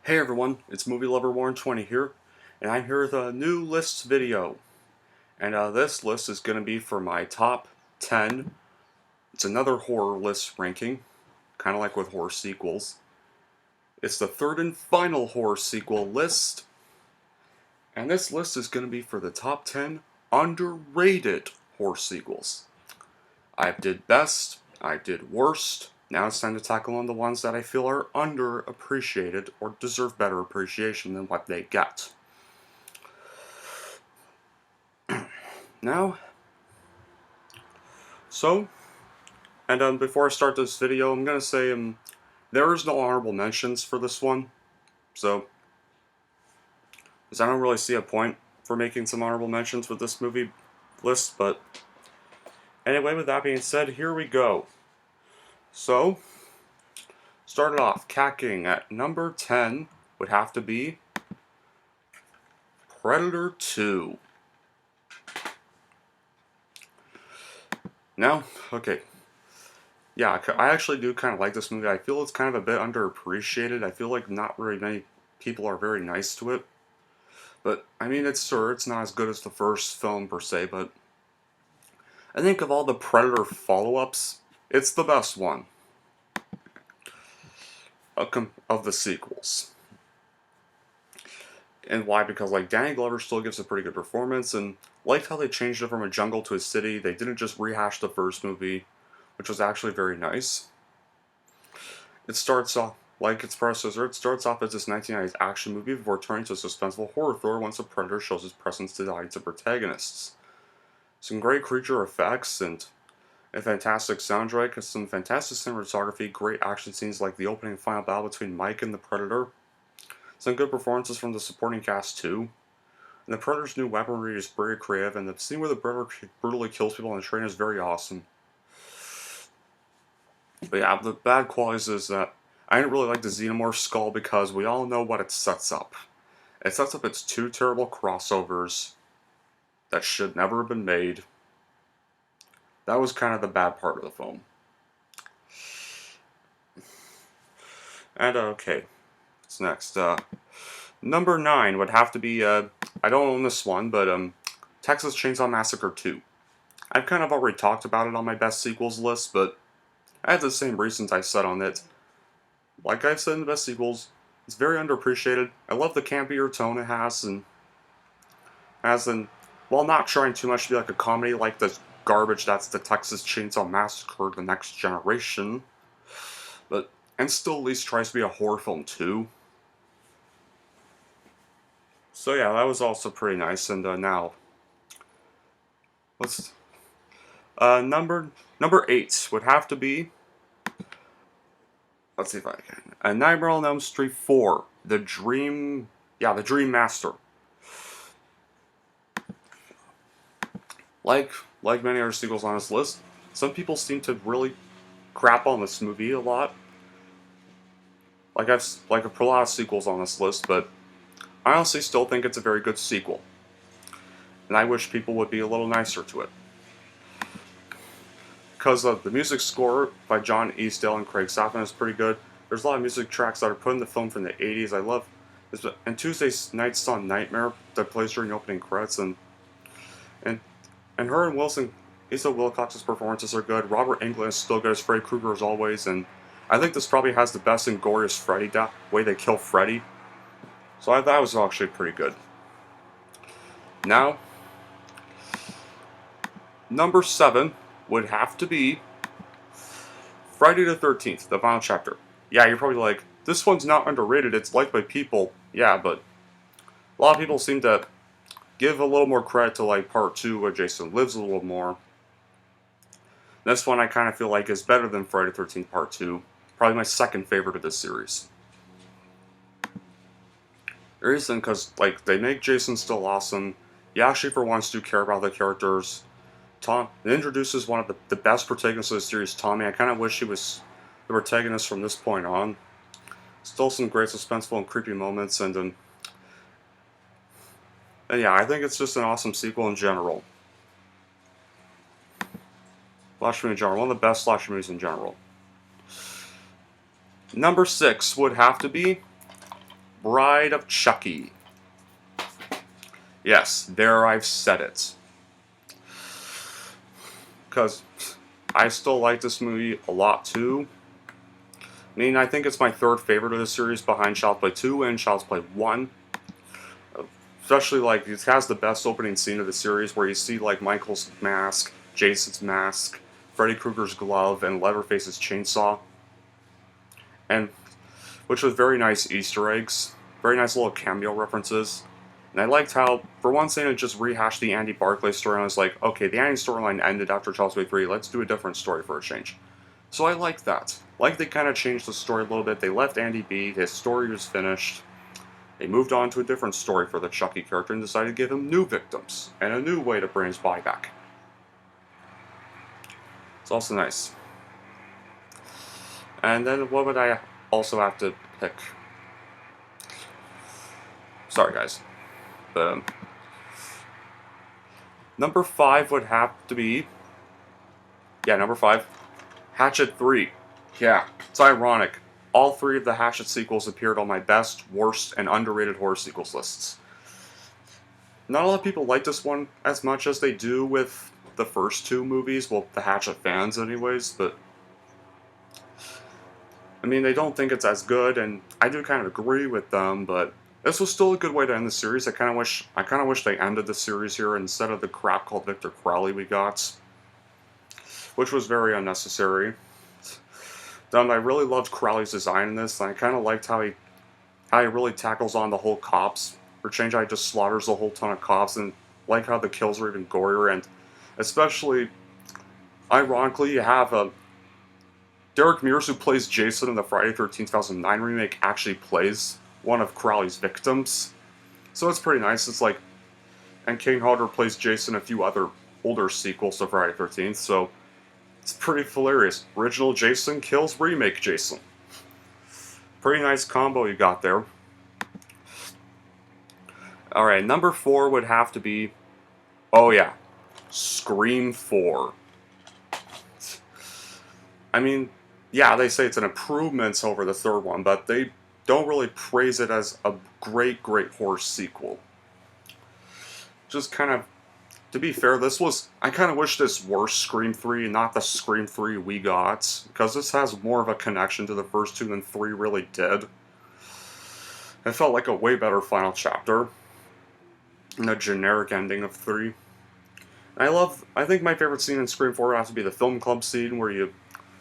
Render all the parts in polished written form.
Hey everyone, it's Movie Lover Warren 20 here, and I'm here with a new lists video. And this list is going to be for my top 10. It's another horror list ranking, kind of like with horror sequels. It's the third and final horror sequel list, and this list is going to be for the top 10 underrated horror sequels. I did best, I did worst. Now it's time to tackle on the ones that I feel are underappreciated or deserve better appreciation than what they get. Now, before I start this video, I'm gonna say there is no honorable mentions for this one, so because I don't really see a point for making some honorable mentions with this movie list. But anyway, with that being said, here we go. So, started off, cacking at number 10 would have to be Predator 2. Now, okay. Yeah, I actually do kind of like this movie. I feel it's kind of a bit underappreciated. I feel like not very many people are very nice to it. But, I mean, it's not as good as the first film per se, but I think of all the Predator follow-ups, it's the best one of the sequels. And why? Because, like, Danny Glover still gives a pretty good performance, and liked how they changed it from a jungle to a city. They didn't just rehash the first movie, which was actually very nice. It starts off, like its predecessor, it starts off as this 1990s action movie before turning to a suspenseful horror thriller once the Predator shows his presence to the audience of protagonists. Some great creature effects and a fantastic soundtrack, some fantastic cinematography, great action scenes like the opening and final battle between Mike and the Predator. Some good performances from the supporting cast too. And the Predator's new weaponry is very creative, and the scene where the Predator brutally kills people on the train is very awesome. But yeah, the bad qualities is that I didn't really like the Xenomorph skull because we all know what it sets up. It sets up its two terrible crossovers that should never have been made. That was kind of the bad part of the film. And okay, what's next? Number 9 would have to be, I don't own this one, but Texas Chainsaw Massacre 2. I've kind of already talked about it on my best sequels list, but I have the same reasons I said on it. Like I've said in the best sequels, it's very underappreciated. I love the campier tone it has, while not trying too much to be like a comedy like the garbage that's the Texas Chainsaw Massacre: The Next Generation, and still at least tries to be a horror film too. So yeah, that was also pretty nice. And now, let's number 8 would have to be. Let's see if I can. Nightmare on Elm Street 4, The Dream Master. Like many other sequels on this list, some people seem to really crap on this movie a lot. Like a lot of sequels on this list, but I honestly still think it's a very good sequel. And I wish people would be a little nicer to it. Because the music score by John Eastdale and Craig Saffin is pretty good. There's a lot of music tracks that are put in the film from the 80s. I love this. And Tuesday Night's Song Nightmare that plays during the opening credits. And her and Wilson, Issa Wilcox's performances are good. Robert Englund is still good as Freddy Krueger as always. And I think this probably has the best and goriest Freddy way they kill Freddy. So I thought it was actually pretty good. Now, number 7 would have to be Friday the 13th, the final chapter. Yeah, you're probably like, this one's not underrated, it's liked by people. Yeah, but a lot of people seem to give a little more credit to like part 2 where Jason lives a little more. This one I kind of feel like is better than Friday the 13th part 2. Probably my second favorite of this series. The reason, because like they make Jason still awesome. You actually for once do care about the characters. It introduces one of the best protagonists of the series, Tommy. I kind of wish he was the protagonist from this point on. Still some great suspenseful and creepy moments, and yeah, I think it's just an awesome sequel in general. Slasher movie in general, one of the best slasher movies in general. Number 6 would have to be Bride of Chucky. Yes, there I've said it. Because I still like this movie a lot too. I mean, I think it's my third favorite of the series behind Child's Play 2 and Child's Play 1. Especially, like, it has the best opening scene of the series where you see, like, Michael's mask, Jason's mask, Freddy Krueger's glove, and Leatherface's chainsaw. And, which was very nice Easter eggs. Very nice little cameo references. And I liked how, for one thing, it just rehashed the Andy Barclay story, and I was like, okay, the Andy storyline ended after Child's Play 3, let's do a different story for a change. So I liked that. Like, they kind of changed the story a little bit. They left Andy be, his story was finished. They moved on to a different story for the Chucky character and decided to give him new victims, and a new way to bring his body back. It's also nice. And then what would I also have to pick? Sorry, guys. But, number 5 would have to be... Yeah, number 5. Hatchet 3. Yeah, it's ironic. All 3 of the Hatchet sequels appeared on my best, worst, and underrated horror sequels lists. Not a lot of people like this one as much as they do with the first 2 movies, well, the Hatchet fans anyways, but... I mean, they don't think it's as good, and I do kind of agree with them, but this was still a good way to end the series. I kind of wish they ended the series here instead of the crap called Victor Crowley we got, which was very unnecessary. I really loved Crowley's design in this, and I kind of liked how he really tackles on the whole cops. For change, how he just slaughters a whole ton of cops, and like how the kills are even gorier, and especially, ironically, you have Derek Mears, who plays Jason in the Friday the 13th 2009 remake, actually plays one of Crowley's victims. So it's pretty nice. It's like, and Kane Hodder plays Jason in a few other older sequels to Friday the 13th, so it's pretty hilarious. Original Jason kills remake Jason. Pretty nice combo you got there. Alright, number 4 would have to be... Oh yeah. Scream 4. I mean, yeah, they say it's an improvement over the third one, but they don't really praise it as a great, great horror sequel. Just kind of... To be fair, I kind of wish this were Scream 3, not the Scream 3 we got, because this has more of a connection to the first 2 than 3 really did. It felt like a way better final chapter than the generic ending of 3. I think my favorite scene in Scream 4 has to be the film club scene, where you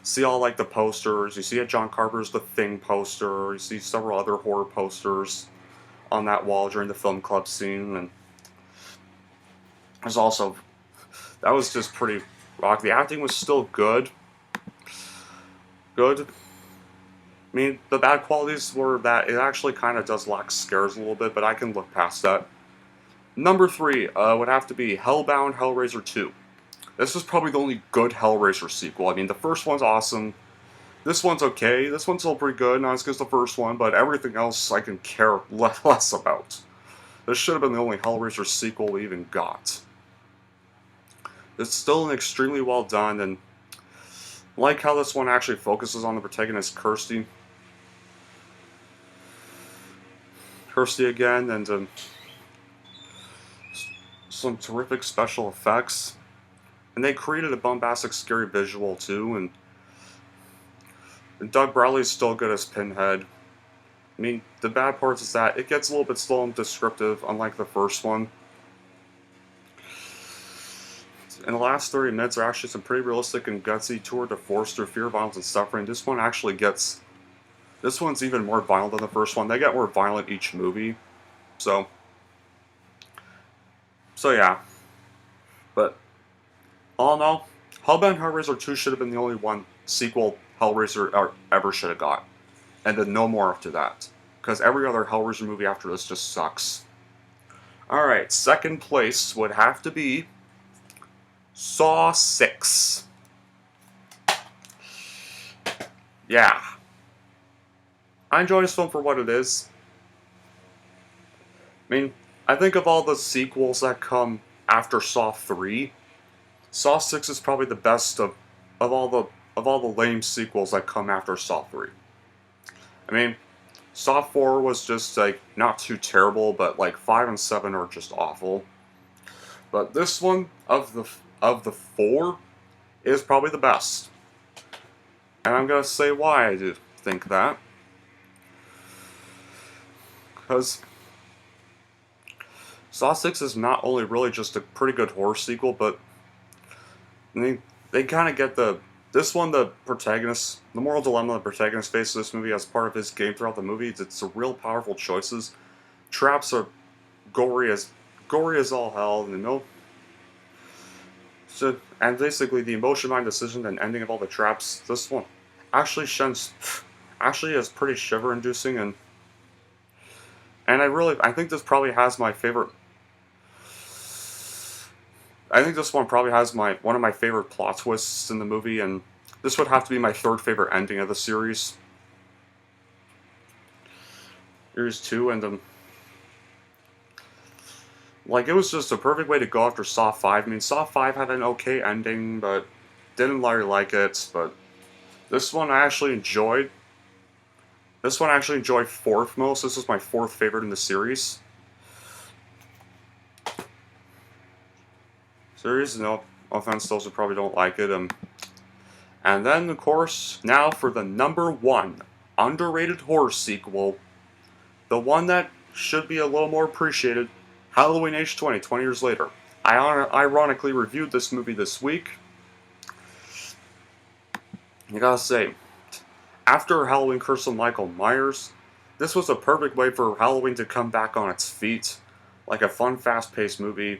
see all, like, the posters, you see John Carpenter's The Thing poster, you see several other horror posters on that wall during the film club scene, and that was just pretty rock. The acting was still good. I mean, the bad qualities were that it actually kind of does lack scares a little bit, but I can look past that. Number 3 would have to be Hellbound Hellraiser 2. This is probably the only good Hellraiser sequel. I mean, the first one's awesome. This one's okay. This one's still pretty good, not as good as the first one, but everything else I can care less about. This should have been the only Hellraiser sequel we even got. It's still an extremely well done, and I like how this one actually focuses on the protagonist Kirsty. Again, and some terrific special effects. And they created a bombastic, scary visual too, and Doug Bradley's still good as Pinhead. I mean, the bad parts is that it gets a little bit slow and descriptive, unlike the first one. In the last 30 minutes are actually some pretty realistic and gutsy tour de force through fear, violence, and suffering. This one's even more violent than the first one. They get more violent each movie. So yeah. But, all in all, Hellbound Hellraiser 2 should have been the only sequel Hellraiser ever should have got. And then no more after that. Because every other Hellraiser movie after this just sucks. Alright, second place would have to be Saw 6. Yeah. I enjoy this film for what it is. I mean, I think of all the sequels that come after Saw 3, Saw 6 is probably the best of all the lame sequels that come after Saw 3. I mean, Saw 4 was just like not too terrible, but like 5 and 7 are just awful. But this one of the four is probably the best. And I'm gonna say why I do think that. Because Saw 6 is not only really just a pretty good horror sequel, but they kind of get this one, the protagonist, the moral dilemma the protagonist faces this movie as part of his game throughout the movie. It's a real powerful choices. Traps are gory as all hell, you know. So, and basically the emotion behind the decision and ending of all the traps. This one actually is pretty shiver inducing, and I think this probably has my favorite. I think this one probably has one of my favorite plot twists in the movie, and this would have to be my third favorite ending of the series. Series 2, and like, it was just a perfect way to go after Saw 5. I mean, Saw 5 had an okay ending, but didn't really like it, but this one I actually enjoyed. This one I actually enjoyed fourth most. This was my fourth favorite in the series. No offense to those who probably don't like it. And then, of course, now for the number one underrated horror sequel, the one that should be a little more appreciated, Halloween H20, 20 years later. I ironically reviewed this movie this week. You gotta say, after Halloween Curse of Michael Myers, this was a perfect way for Halloween to come back on its feet. Like a fun, fast-paced movie.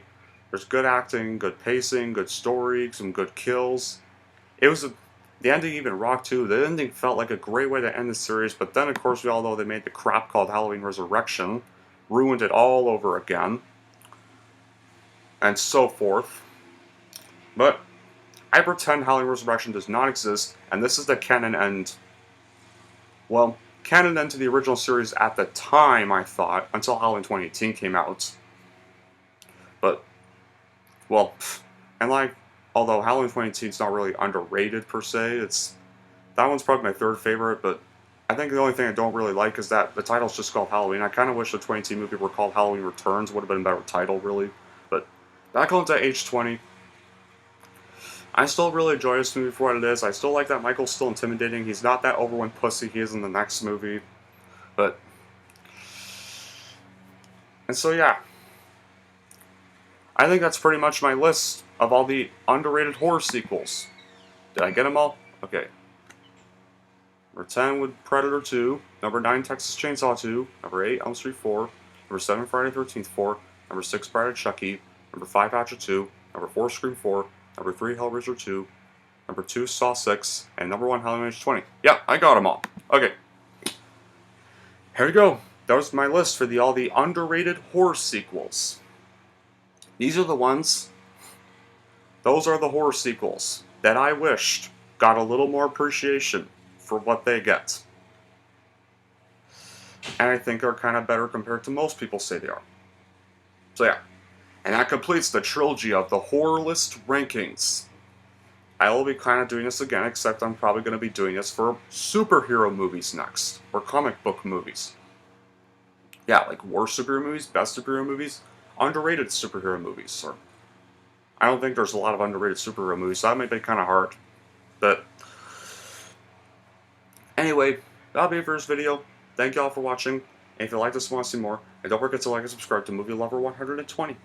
There's good acting, good pacing, good story, some good kills. The ending even rocked too. The ending felt like a great way to end the series, but then of course we all know they made the crap called Halloween Resurrection, ruined it all over again, and so forth. But I pretend Halloween Resurrection does not exist, and this is the canon end. Well, canon end to the original series at the time, I thought, until Halloween 2018 came out. But, well, and like, although Halloween 2018 is not really underrated per se, that one's probably my third favorite, but I think the only thing I don't really like is that the title's just called Halloween. I kind of wish the 2018 movie were called Halloween Returns. Would have been a better title, really. But back on to H20. I still really enjoy this movie for what it is. I still like that Michael's still intimidating. He's not that overwhelmed pussy he is in the next movie. But, and so yeah. I think that's pretty much my list of all the underrated horror sequels. Did I get them all? Okay. Number 10 with Predator 2. Number 9, Texas Chainsaw 2. Number 8, Elm Street 4. Number 7, Friday the 13th 4. Number 6, Bride of Chucky. Number 5, Hatchet 2. Number 4, Scream 4. Number 3, Hellraiser 2. Number 2, Saw 6. And number 1, Halloween H20. Yeah, I got them all. Okay. Here we go. That was my list for all the underrated horror sequels. Those are the horror sequels that I wished got a little more appreciation for what they get. And I think are kind of better compared to most people say they are. So yeah. And that completes the trilogy of the horror list rankings. I will be kind of doing this again, except I'm probably going to be doing this for superhero movies next. Or comic book movies. Yeah, like worst superhero movies, best superhero movies, underrated superhero movies. Or I don't think there's a lot of underrated superhero movies, so that might be kind of hard. But anyway, that'll be it for this video. Thank you all for watching. And if you like this and want to see more, and don't forget to like and subscribe to Movie Lover 120.